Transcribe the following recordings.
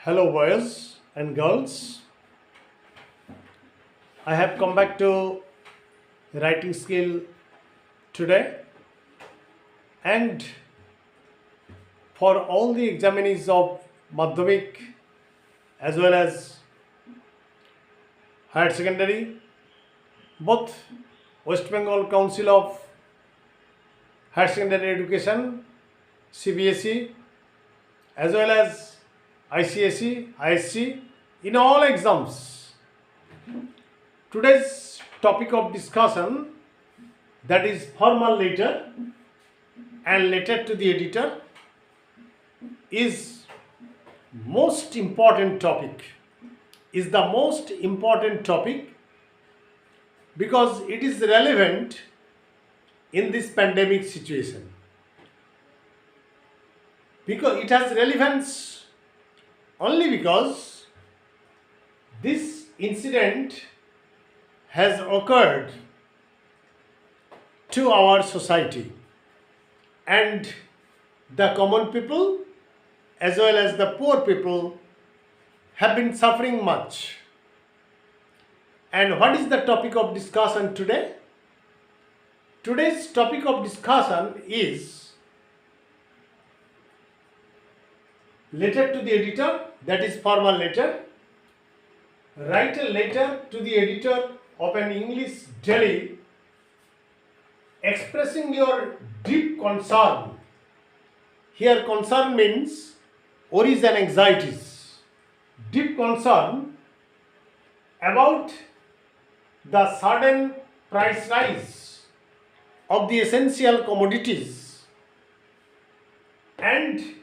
Hello, boys and girls. I have come back to writing skill today, and for all the examinees of Madhyamik as well as higher secondary, both West Bengal Council of Higher Secondary Education (CBSE) as well as ICSE, ISC, in all exams. Today's topic of discussion, that is formal letter and letter to the editor, is most important topic. Is the most important topic because it is relevant in this pandemic situation. Because it has relevance only because this incident has occurred to our society, and the common people as well as the poor people have been suffering much. And what is the topic of discussion today? Today's topic of discussion is letter to the editor, that is formal letter. Write a letter to the editor of an English daily expressing your deep concern. Here concern means worries and anxieties. Deep concern about the sudden price rise of the essential commodities and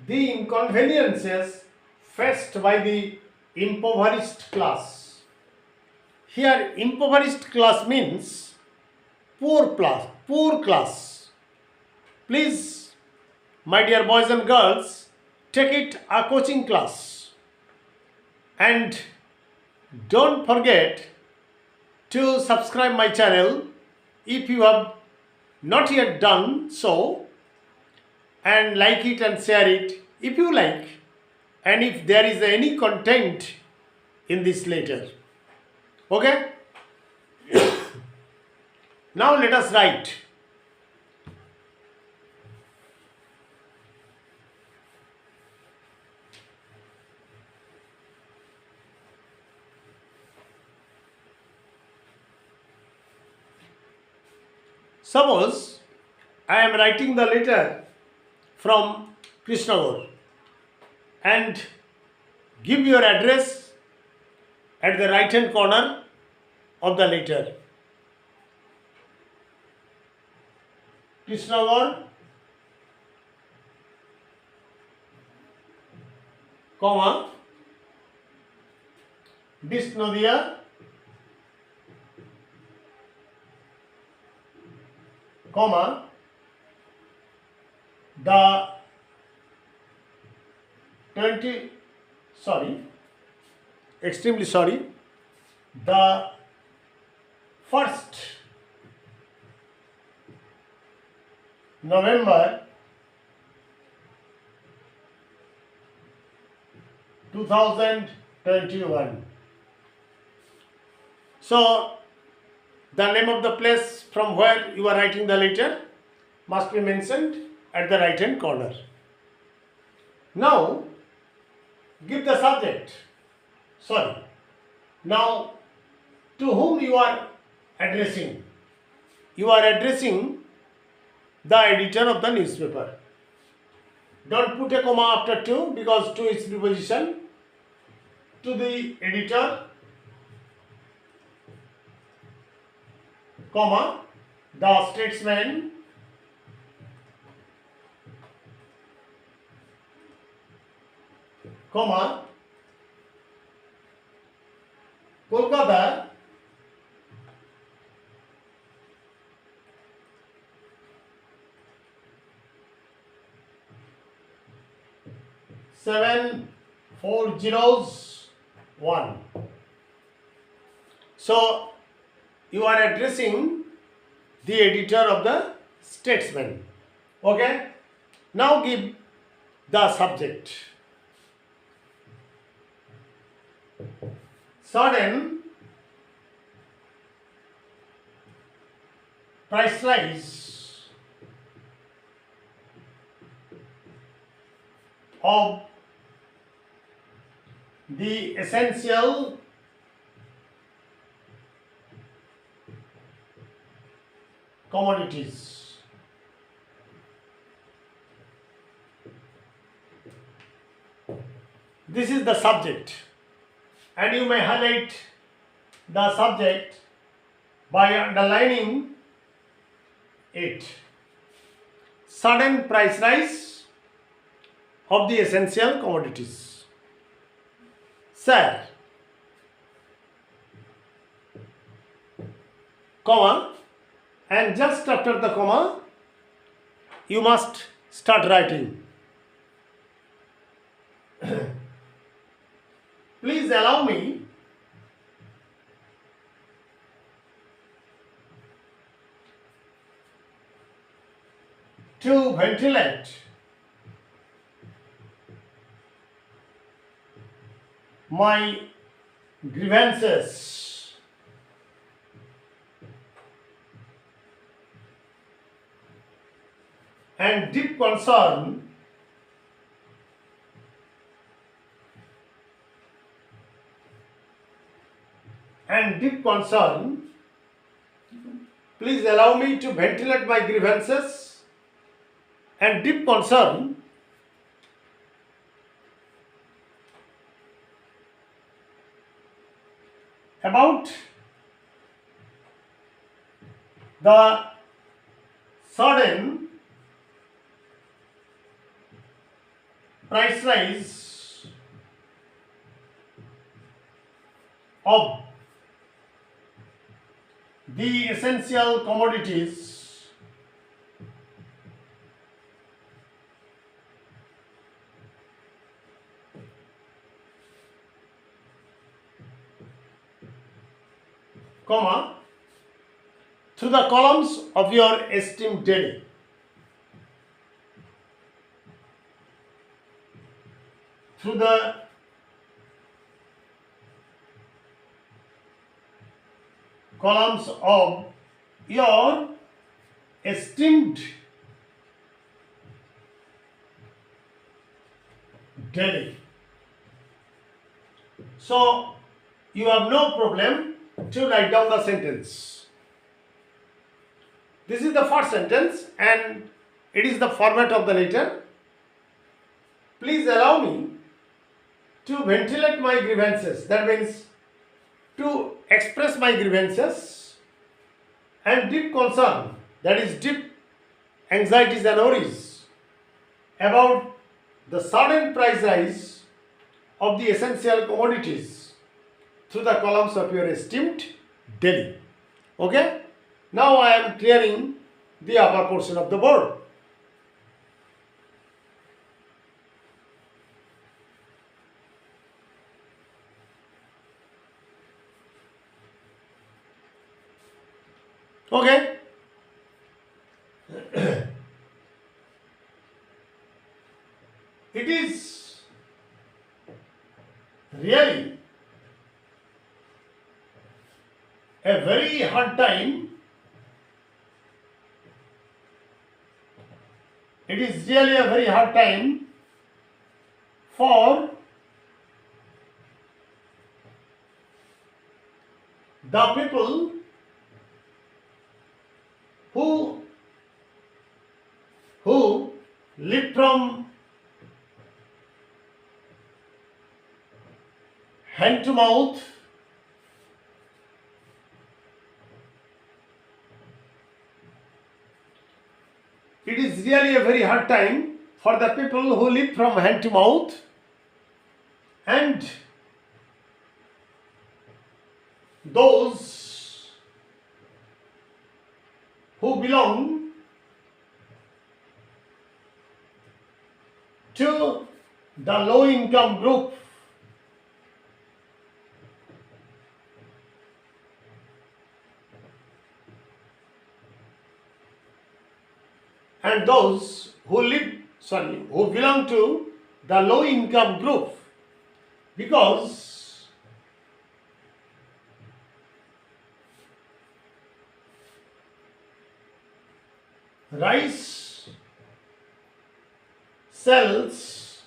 the inconveniences faced by the impoverished class. Here impoverished class means poor class. Please, my dear boys and girls, take it a coaching class, and don't forget to subscribe my channel if you have not yet done so, and like it and share it if you like, and if there is any content in this letter. Okay? Now let us write. Suppose I am writing the letter from Krishnagore and give your address at the right hand corner of the letter. Krishnagore, comma, Bisnodia, comma, the extremely sorry, the first November 2021. So the name of the place from where you are writing the letter must be mentioned at the right hand corner. Now give the subject. Now to whom you are addressing? You are addressing the editor of the newspaper. Don't put a comma after to because to is preposition. To the editor, comma, the statesman, comma, Kolkata, seven 401. So you are addressing the editor of the Statesman. Okay? Now give the subject. sudden price rise of the essential commodities. This is the subject, and you may highlight the subject by underlining it. Sudden price rise of the essential commodities. Sir, comma, and just after the comma, you must start writing. Please allow me to ventilate my grievances and deep concern please allow me to ventilate my grievances and deep concern about the sudden price rise of the essential commodities comma through the columns of your esteemed daily. Through the columns of your esteemed daily. So you have no problem to write down the sentence. This is the first sentence and it is the format of the letter. Please allow me to ventilate my grievances. That means to express my grievances and deep concern, that is deep anxieties and worries about the sudden price rise of the essential commodities through the columns of your esteemed daily. Okay? Now I am clearing the upper portion of the board. Okay? It is really a very hard time. It is really a very hard time for the people who live from hand to mouth, it is really a very hard time for the people who live from hand to mouth and those who belong to the low income group. And those who belong to the low income group, because rice sells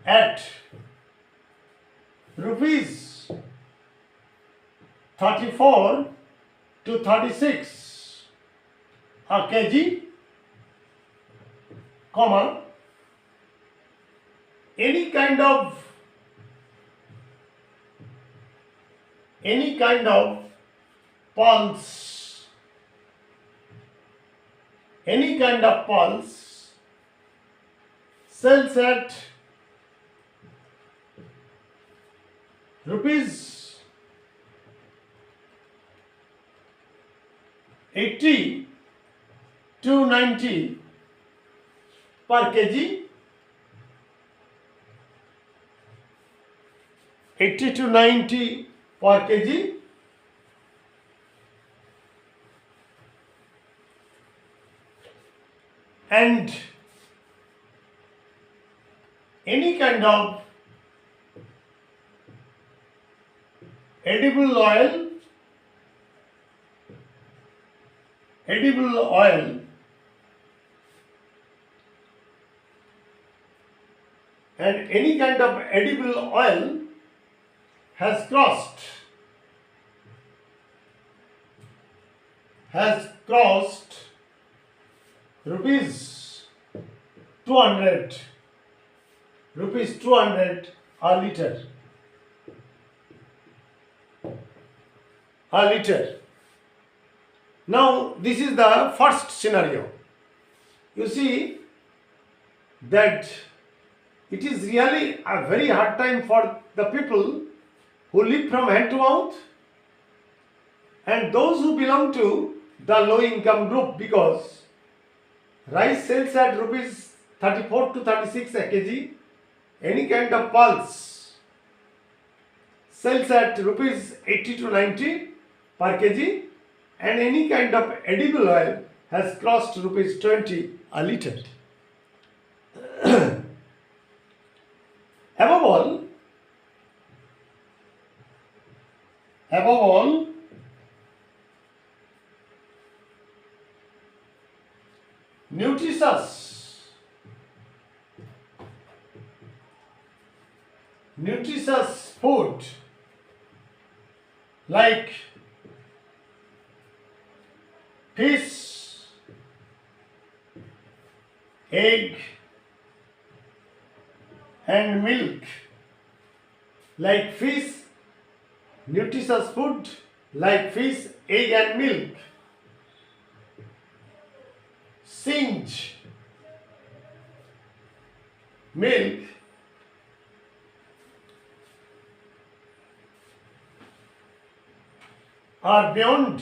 at rupees 34 to 36 a kg, comma, any kind of pulse, sells at rupees 80 to 90 per kg, 80 to 90 per kg, and any kind of edible oil and any kind of edible oil has crossed rupees 200 a liter. Now this is the first scenario. You see that it is really a very hard time for the people who live from hand to mouth and those who belong to the low income group, because rice sells at rupees 34 to 36 a kg, any kind of pulse sells at rupees 80 to 90 per kg, and any kind of edible oil has crossed rupees 20 a liter. Above all, nutritious food like fish, egg and milk, nutritious food like fish, egg and milk, singe milk, are beyond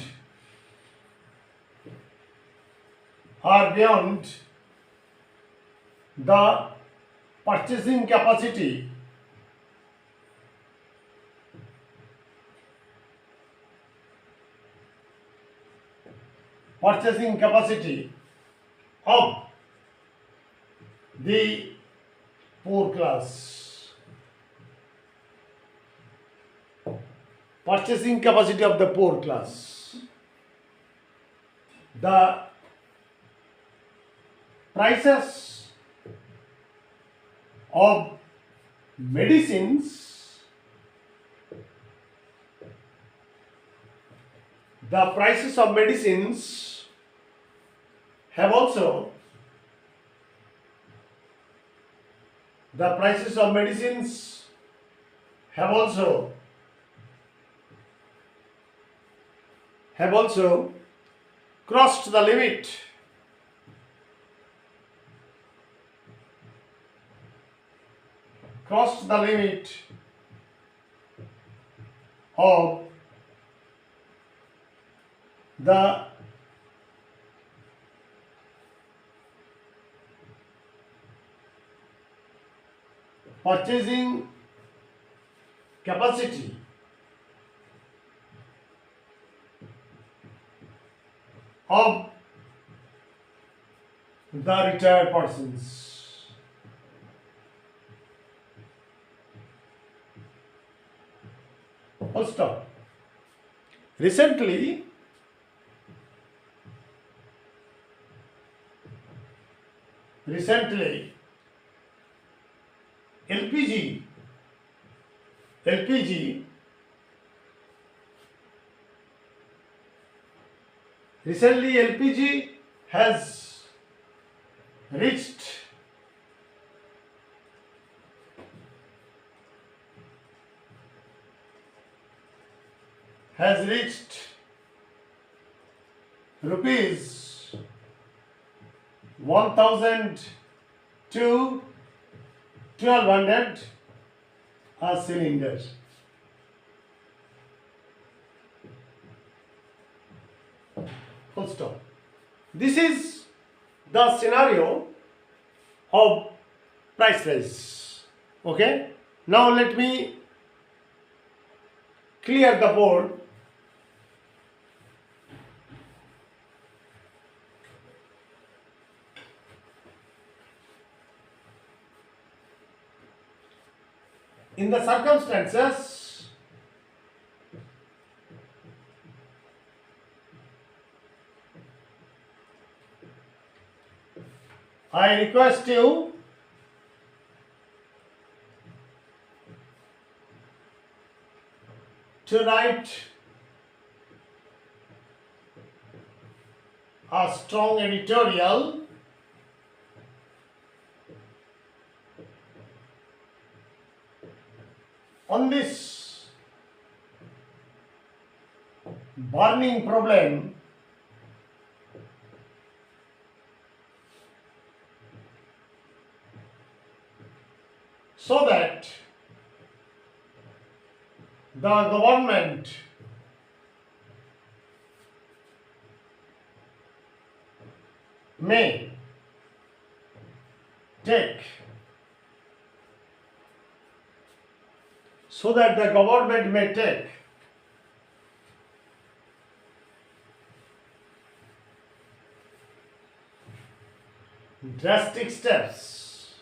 the purchasing capacity of the poor class. Purchasing capacity of the poor class. The prices of medicines have also crossed the limit of the purchasing capacity of the retired persons. Full stop. Recently, recently LPG LPG recently LPG has reached rupees 1000 to 1200 a cylinder. Full stop. This is the scenario of price rise. Okay. Now let me clear the board. In the circumstances, I request you to write a strong editorial on this burning problem so that the government may take drastic steps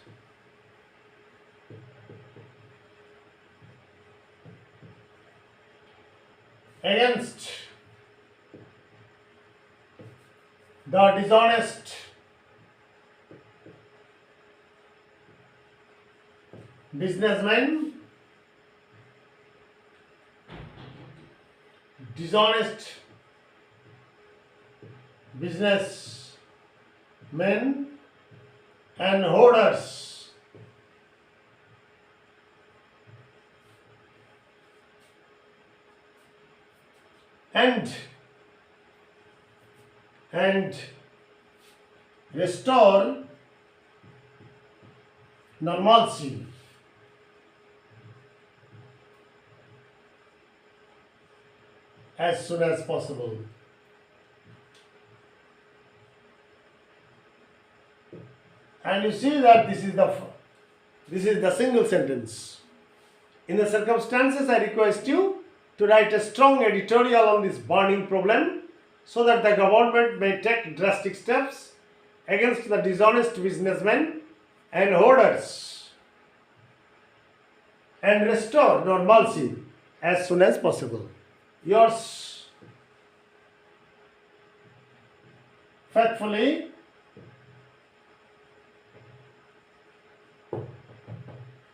against the dishonest businessmen, and hoarders, and restore normalcy as soon as possible. And you see that this is the single sentence. In the circumstances, I request you to write a strong editorial on this burning problem so that the government may take drastic steps against the dishonest businessmen and hoarders and restore normalcy as soon as possible. Yours faithfully,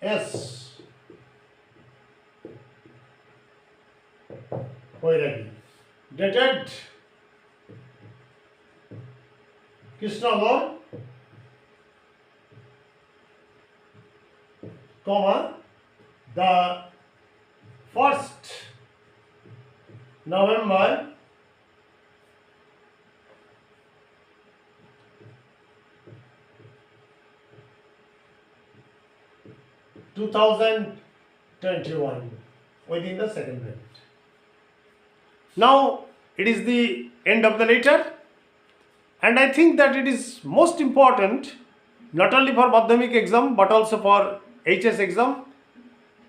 S. Koiragi. Dated Krishnagor, the 1st November 2021 within the second bracket. Now it is the end of the letter, and I think that it is most important not only for Madhyamik exam but also for HS exam,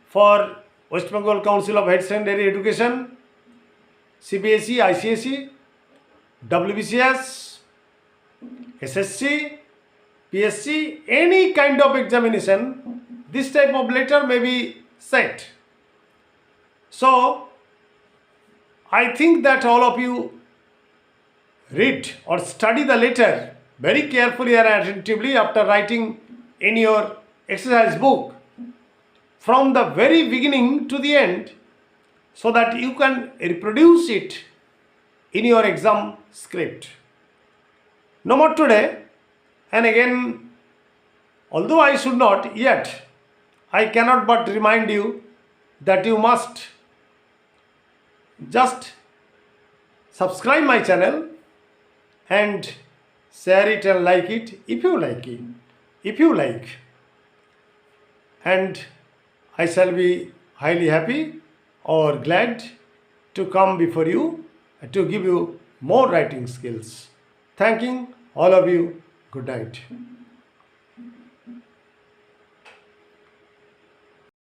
for West Bengal Council of Higher Secondary Education, CBSE, ICSE, WBCS, SSC, PSC, any kind of examination, this type of letter may be set. So I think that all of you read or study the letter very carefully and attentively after writing in your exercise book from the very beginning to the end, so that you can reproduce it in your exam script. No more today, and again, although I should not, yet I cannot but remind you that you must just subscribe my channel and share it and like it if you like it, if you like, and I shall be highly happy or glad to come before you to give you more writing skills. Thanking all of you. Good night.